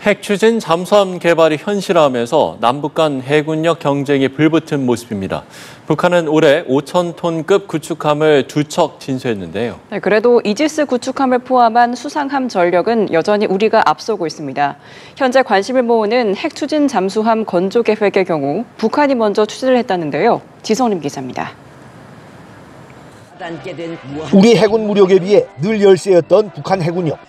핵 추진 잠수함 개발이 현실화하면서 남북 간 해군력 경쟁이 불붙은 모습입니다. 북한은 올해 5,000톤급 구축함을 2척 진수했는데요. 네, 그래도 이지스 구축함을 포함한 수상함 전력은 여전히 우리가 앞서고 있습니다. 현재 관심을 모으는 핵 추진 잠수함 건조 계획의 경우 북한이 먼저 추진을 했다는데요. 지성림 기자입니다. 우리 해군 무력에 비해 늘 열세였던 북한 해군력.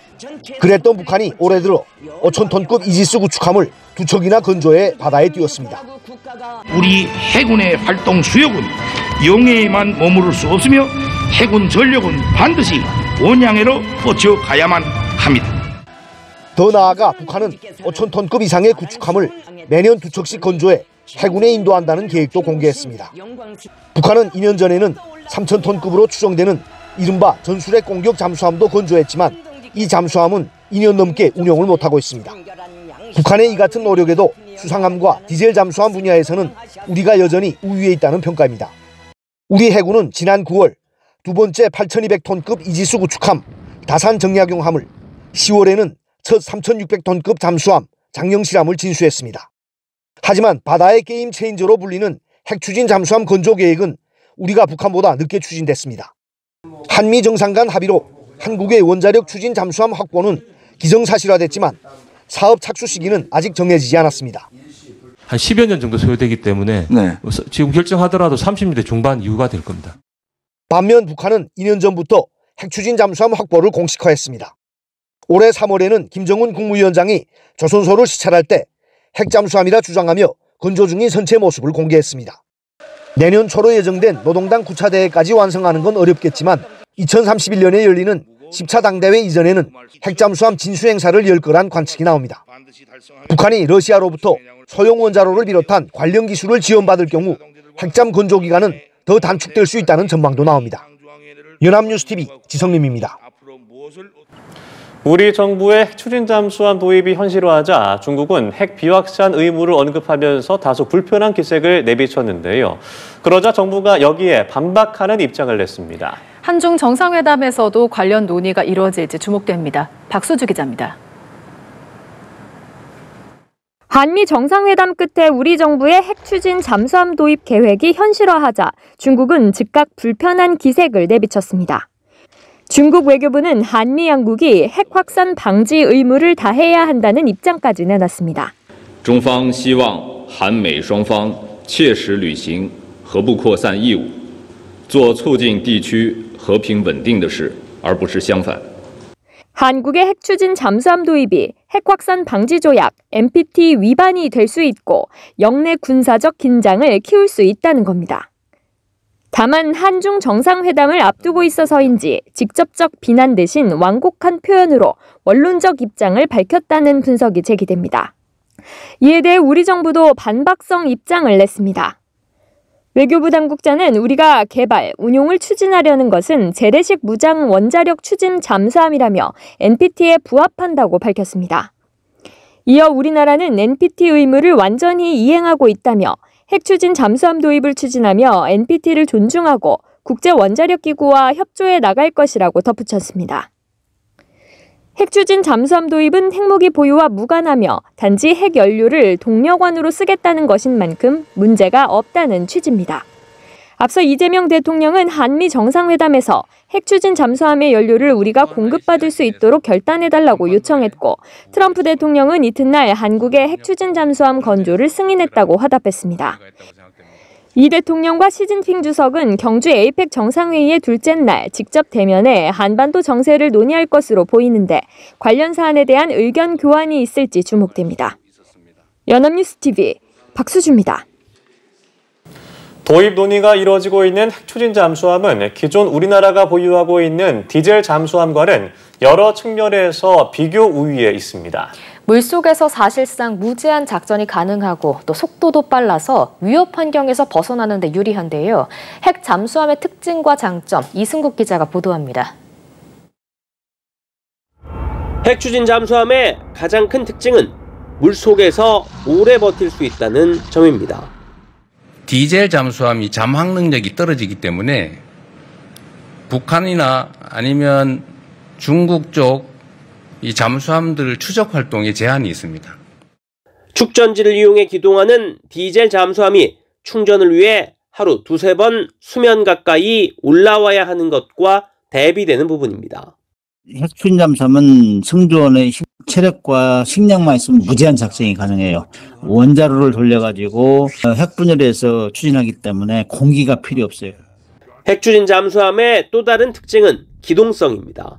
그랬던 북한이 올해 들어 5,000톤급 이지스 구축함을 2척이나 건조해 바다에 띄웠습니다. 우리 해군의 활동 수역은 영해에만 머무를 수 없으며 해군 전력은 반드시 원양해로 뻗쳐가야만 합니다. 더 나아가 북한은 5,000톤급 이상의 구축함을 매년 2척씩 건조해 해군에 인도한다는 계획도 공개했습니다. 북한은 2년 전에는 3,000톤급으로 추정되는 이른바 전술핵 공격 잠수함도 건조했지만 이 잠수함은 2년 넘게 운영을 못하고 있습니다. 북한의 이 같은 노력에도 수상함과 디젤 잠수함 분야에서는 우리가 여전히 우위에 있다는 평가입니다. 우리 해군은 지난 9월 두 번째 8,200톤급 이지스 구축함 다산 정약용함을, 10월에는 첫 3,600톤급 잠수함 장영실함을 진수했습니다. 하지만 바다의 게임 체인저로 불리는 핵 추진 잠수함 건조 계획은 우리가 북한보다 늦게 추진됐습니다. 한미 정상 간 합의로 한국의 원자력 추진 잠수함 확보는 기정사실화됐지만 사업 착수 시기는 아직 정해지지 않았습니다. 한 10여 년 정도 소요되기 때문에 지금 결정하더라도 30년대 중반 이후가 될 겁니다. 반면 북한은 2년 전부터 핵 추진 잠수함 확보를 공식화했습니다. 올해 3월에는 김정은 국무위원장이 조선소를 시찰할 때 핵 잠수함이라 주장하며 건조 중인 선체 모습을 공개했습니다. 내년 초로 예정된 노동당 9차 대회까지 완성하는 건 어렵겠지만 2031년에 열리는 10차 당대회 이전에는 핵잠수함 진수 행사를 열 거란 관측이 나옵니다. 북한이 러시아로부터 소형 원자로를 비롯한 관련 기술을 지원받을 경우 핵잠 건조 기간은 더 단축될 수 있다는 전망도 나옵니다. 연합뉴스TV 지성림입니다. 우리 정부의 핵 추진 잠수함 도입이 현실화하자 중국은 핵 비확산 의무를 언급하면서 다소 불편한 기색을 내비쳤는데요. 그러자 정부가 여기에 반박하는 입장을 냈습니다. 한중 정상회담에서도 관련 논의가 이루어질지 주목됩니다. 박수주 기자입니다. 한미 정상회담 끝에 우리 정부의 핵 추진 잠수함 도입 계획이 현실화하자 중국은 즉각 불편한 기색을 내비쳤습니다. 중국 외교부는 한미 양국이 핵 확산 방지 의무를 다해야 한다는 입장까지 내놨습니다. 中方希望韩美双方切实履行核不扩散义务，做促进地区和平稳定的事，而不是相反. 한국의 핵 추진 잠수함 도입이 핵 확산 방지 조약 NPT 위반이 될 수 있고 영내 군사적 긴장을 키울 수 있다는 겁니다. 다만 한중 정상회담을 앞두고 있어서인지 직접적 비난 대신 완곡한 표현으로 원론적 입장을 밝혔다는 분석이 제기됩니다. 이에 대해 우리 정부도 반박성 입장을 냈습니다. 외교부 당국자는 우리가 개발, 운용을 추진하려는 것은 재래식 무장 원자력 추진 잠수함이라며 NPT에 부합한다고 밝혔습니다. 이어 우리나라는 NPT 의무를 완전히 이행하고 있다며 핵 추진 잠수함 도입을 추진하며 NPT를 존중하고 국제원자력기구와 협조해 나갈 것이라고 덧붙였습니다. 핵 추진 잠수함 도입은 핵무기 보유와 무관하며 단지 핵 연료를 동력원으로 쓰겠다는 것인 만큼 문제가 없다는 취지입니다. 앞서 이재명 대통령은 한미 정상회담에서 핵 추진 잠수함의 연료를 우리가 공급받을 수 있도록 결단해달라고 요청했고 트럼프 대통령은 이튿날 한국의 핵 추진 잠수함 건조를 승인했다고 화답했습니다. 이 대통령과 시진핑 주석은 경주 에이펙 정상회의의 둘째 날 직접 대면해 한반도 정세를 논의할 것으로 보이는데 관련 사안에 대한 의견 교환이 있을지 주목됩니다. 연합뉴스TV 박수주입니다. 도입 논의가 이루어지고 있는 핵 추진 잠수함은 기존 우리나라가 보유하고 있는 디젤 잠수함과는 여러 측면에서 비교 우위에 있습니다. 물속에서 사실상 무제한 작전이 가능하고 또 속도도 빨라서 위협 환경에서 벗어나는 데 유리한데요. 핵 잠수함의 특징과 장점, 이승국 기자가 보도합니다. 핵 추진 잠수함의 가장 큰 특징은 물속에서 오래 버틸 수 있다는 점입니다. 디젤 잠수함이 잠항 능력이 떨어지기 때문에 북한이나 아니면 중국 쪽 이 잠수함들 추적 활동에 제한이 있습니다. 축전지를 이용해 기동하는 디젤 잠수함이 충전을 위해 하루 2-3번 수면 가까이 올라와야 하는 것과 대비되는 부분입니다. 핵추진 잠수함은 승조원의 체력과 식량만 있으면 무제한 작전이 가능해요. 원자로를 돌려가지고 핵분열해서 추진하기 때문에 공기가 필요 없어요. 핵추진 잠수함의 또 다른 특징은 기동성입니다.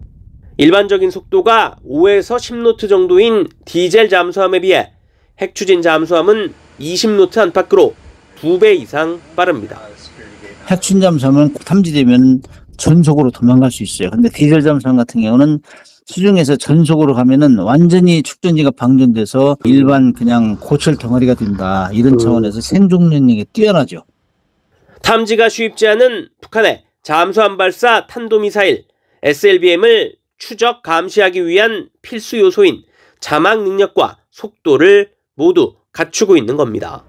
일반적인 속도가 5에서 10노트 정도인 디젤 잠수함에 비해 핵추진 잠수함은 20노트 안팎으로 2배 이상 빠릅니다. 핵추진 잠수함은 탐지되면 전속으로 도망갈 수 있어요. 근데 디젤 잠수함 같은 경우는 수중에서 전속으로 가면은 완전히 축전지가 방전돼서 일반 그냥 고철 덩어리가 된다. 이런 차원에서 생존 능력이 뛰어나죠. 탐지가 쉽지 않은 북한의 잠수함 발사 탄도미사일 SLBM을 추적 감시하기 위한 필수 요소인 자막 능력과 속도를 모두 갖추고 있는 겁니다.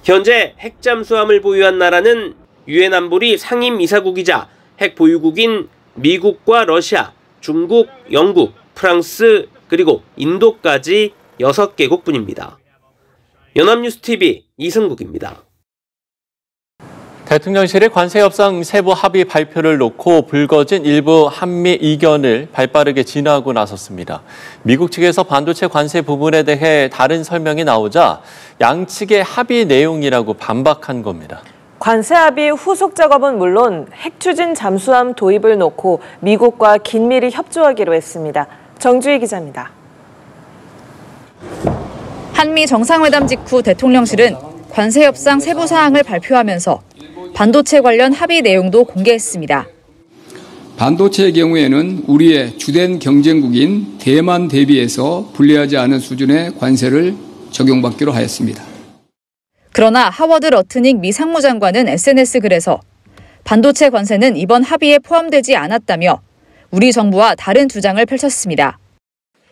현재 핵잠수함을 보유한 나라는 유엔 안보리 상임이사국이자 핵 보유국인 미국과 러시아, 중국, 영국, 프랑스, 그리고 인도까지 6개국뿐입니다. 연합뉴스TV 이승국입니다. 대통령실의 관세 협상 세부 합의 발표를 놓고 불거진 일부 한미 이견을 발빠르게 진화하고 나섰습니다. 미국 측에서 반도체 관세 부분에 대해 다른 설명이 나오자 양측의 합의 내용이라고 반박한 겁니다. 관세 합의 후속 작업은 물론 핵추진 잠수함 도입을 놓고 미국과 긴밀히 협조하기로 했습니다. 정주희 기자입니다. 한미 정상회담 직후 대통령실은 관세 협상 세부 사항을 발표하면서 반도체 관련 합의 내용도 공개했습니다. 반도체의 경우에는 우리의 주된 경쟁국인 대만 대비해서 불리하지 않은 수준의 관세를 적용받기로 하였습니다. 그러나 하워드 러트닉 미 상무장관은 SNS 글에서 반도체 관세는 이번 합의에 포함되지 않았다며 우리 정부와 다른 주장을 펼쳤습니다.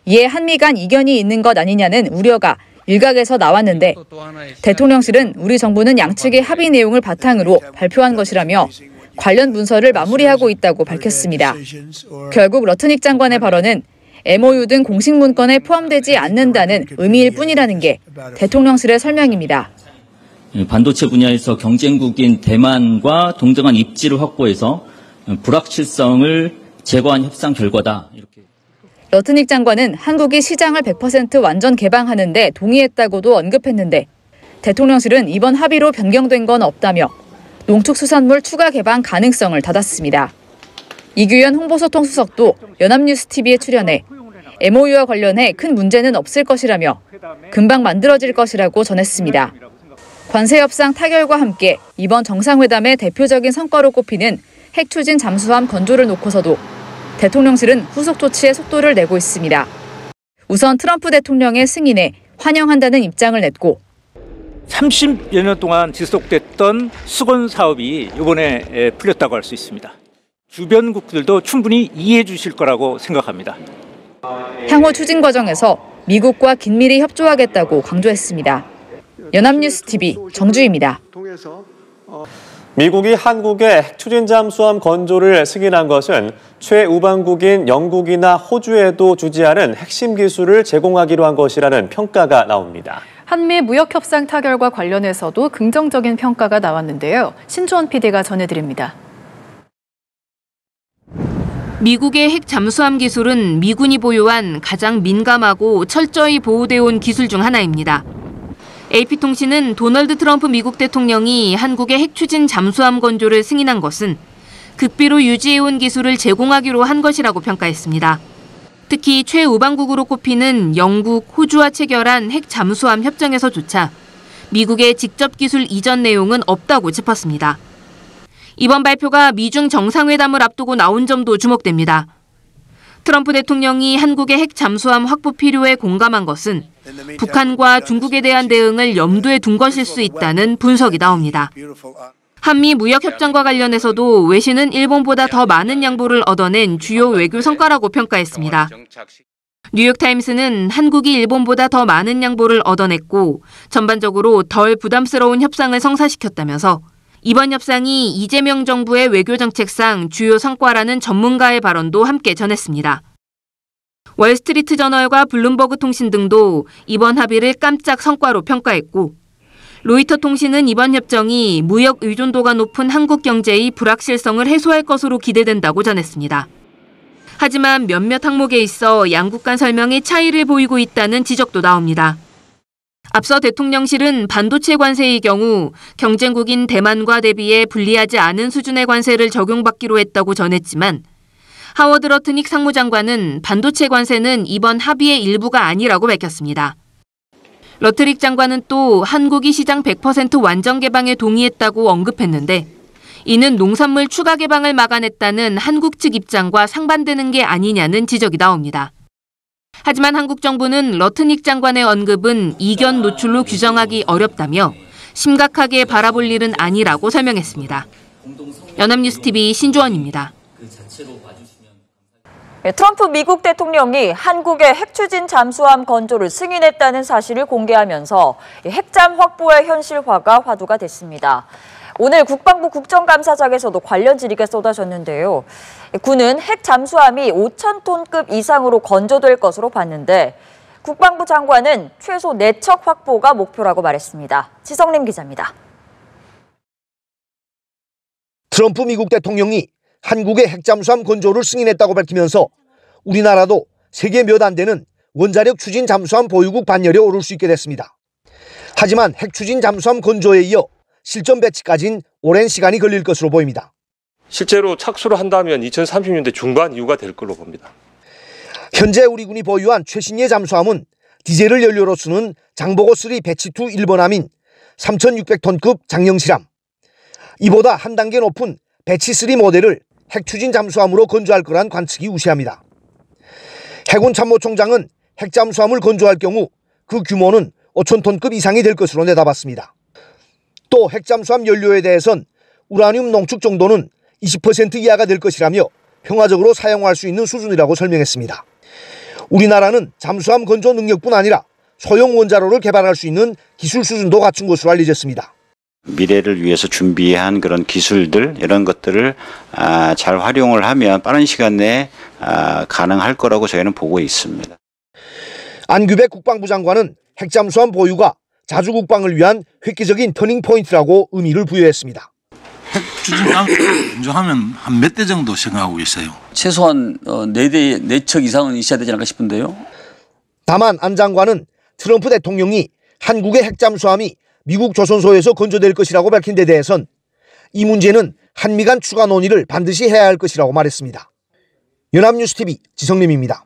이에 한미 간 이견이 있는 것 아니냐는 우려가 일각에서 나왔는데 대통령실은 우리 정부는 양측의 합의 내용을 바탕으로 발표한 것이라며 관련 문서를 마무리하고 있다고 밝혔습니다. 결국 러트닉 장관의 발언은 MOU 등 공식 문건에 포함되지 않는다는 의미일 뿐이라는 게 대통령실의 설명입니다. 반도체 분야에서 경쟁국인 대만과 동등한 입지를 확보해서 불확실성을 제거한 협상 결과다. 러트닉 장관은 한국이 시장을 100% 완전 개방하는 데 동의했다고도 언급했는데 대통령실은 이번 합의로 변경된 건 없다며 농축수산물 추가 개방 가능성을 닫았습니다. 이규현 홍보소통수석도 연합뉴스TV에 출연해 MOU와 관련해 큰 문제는 없을 것이라며 금방 만들어질 것이라고 전했습니다. 관세 협상 타결과 함께 이번 정상회담의 대표적인 성과로 꼽히는 핵추진 잠수함 건조를 놓고서도 대통령실은 후속 조치에 속도를 내고 있습니다. 우선 트럼프 대통령의 승인에 환영한다는 입장을 냈고 30여 년 동안 지속됐던 수건 사업이 이번에 풀렸다고 할 수 있습니다. 주변국들도 충분히 이해해 주실 거라고 생각합니다. 향후 추진 과정에서 미국과 긴밀히 협조하겠다고 강조했습니다. 연합뉴스TV 정주희입니다. 미국이 한국의 핵추진 잠수함 건조를 승인한 것은 최우방국인 영국이나 호주에도 주지 않은 핵심 기술을 제공하기로 한 것이라는 평가가 나옵니다. 한미 무역협상 타결과 관련해서도 긍정적인 평가가 나왔는데요. 신주원 PD가 전해드립니다. 미국의 핵 잠수함 기술은 미군이 보유한 가장 민감하고 철저히 보호되어 온 기술 중 하나입니다. AP통신은 도널드 트럼프 미국 대통령이 한국의 핵추진 잠수함 건조를 승인한 것은 극비로 유지해온 기술을 제공하기로 한 것이라고 평가했습니다. 특히 최우방국으로 꼽히는 영국, 호주와 체결한 핵 잠수함 협정에서조차 미국의 직접 기술 이전 내용은 없다고 짚었습니다. 이번 발표가 미중 정상회담을 앞두고 나온 점도 주목됩니다. 트럼프 대통령이 한국의 핵 잠수함 확보 필요에 공감한 것은 북한과 중국에 대한 대응을 염두에 둔 것일 수 있다는 분석이 나옵니다. 한미 무역협정과 관련해서도 외신은 일본보다 더 많은 양보를 얻어낸 주요 외교 성과라고 평가했습니다. 뉴욕타임스는 한국이 일본보다 더 많은 양보를 얻어냈고 전반적으로 덜 부담스러운 협상을 성사시켰다면서 이번 협상이 이재명 정부의 외교정책상 주요 성과라는 전문가의 발언도 함께 전했습니다. 월스트리트 저널과 블룸버그 통신 등도 이번 합의를 깜짝 성과로 평가했고 로이터 통신은 이번 협정이 무역 의존도가 높은 한국 경제의 불확실성을 해소할 것으로 기대된다고 전했습니다. 하지만 몇몇 항목에 있어 양국 간 설명에 차이를 보이고 있다는 지적도 나옵니다. 앞서 대통령실은 반도체 관세의 경우 경쟁국인 대만과 대비해 불리하지 않은 수준의 관세를 적용받기로 했다고 전했지만 하워드 러트닉 상무장관은 반도체 관세는 이번 합의의 일부가 아니라고 밝혔습니다. 러트닉 장관은 또 한국이 시장 100% 완전 개방에 동의했다고 언급했는데 이는 농산물 추가 개방을 막아냈다는 한국 측 입장과 상반되는 게 아니냐는 지적이 나옵니다. 하지만 한국 정부는 러트닉 장관의 언급은 이견 노출로 규정하기 어렵다며 심각하게 바라볼 일은 아니라고 설명했습니다. 연합뉴스TV 신주원입니다. 트럼프 미국 대통령이 한국의 핵추진 잠수함 건조를 승인했다는 사실을 공개하면서 핵잠 확보의 현실화가 화두가 됐습니다. 오늘 국방부 국정감사장에서도 관련 질의가 쏟아졌는데요. 군은 핵 잠수함이 5,000톤급 이상으로 건조될 것으로 봤는데 국방부 장관은 최소 4척 확보가 목표라고 말했습니다. 지성림 기자입니다. 트럼프 미국 대통령이 한국의 핵잠수함 건조를 승인했다고 밝히면서 우리나라도 세계 몇 안 되는 원자력 추진 잠수함 보유국 반열에 오를 수 있게 됐습니다. 하지만 핵 추진 잠수함 건조에 이어 실전 배치까지는 오랜 시간이 걸릴 것으로 보입니다. 실제로 착수를 한다면 2030년대 중반 이후가 될 걸로 봅니다. 현재 우리 군이 보유한 최신의 잠수함은 디젤을 연료로 쓰는 장보고3 배치2 1번함인 3,600톤급 장영실함. 이보다 한 단계 높은 배치3 모델을 핵추진 잠수함으로 건조할 거란 관측이 우세합니다. 해군 참모총장은 핵잠수함을 건조할 경우 그 규모는 5,000톤급 이상이 될 것으로 내다봤습니다. 또 핵잠수함 연료에 대해선 우라늄 농축 정도는 20% 이하가 될 것이라며 평화적으로 사용할 수 있는 수준이라고 설명했습니다. 우리나라는 잠수함 건조 능력뿐 아니라 소형 원자로를 개발할 수 있는 기술 수준도 갖춘 것으로 알려졌습니다. 미래를 위해서 준비한 그런 기술들 이런 것들을 잘 활용을 하면 빠른 시간 내에 가능할 거라고 저희는 보고 있습니다. 안규백 국방부 장관은 핵잠수함 보유가 자주 국방을 위한 획기적인 터닝포인트라고 의미를 부여했습니다. 핵추진함 건조하면 한 몇 대 정도 생각하고 있어요? 최소한 4척 이상은 있어야 되지 않을까 싶은데요. 다만 안 장관은 트럼프 대통령이 한국의 핵잠수함이 미국 조선소에서 건조될 것이라고 밝힌 데 대해선 이 문제는 한미 간 추가 논의를 반드시 해야 할 것이라고 말했습니다. 연합뉴스TV 지성림입니다.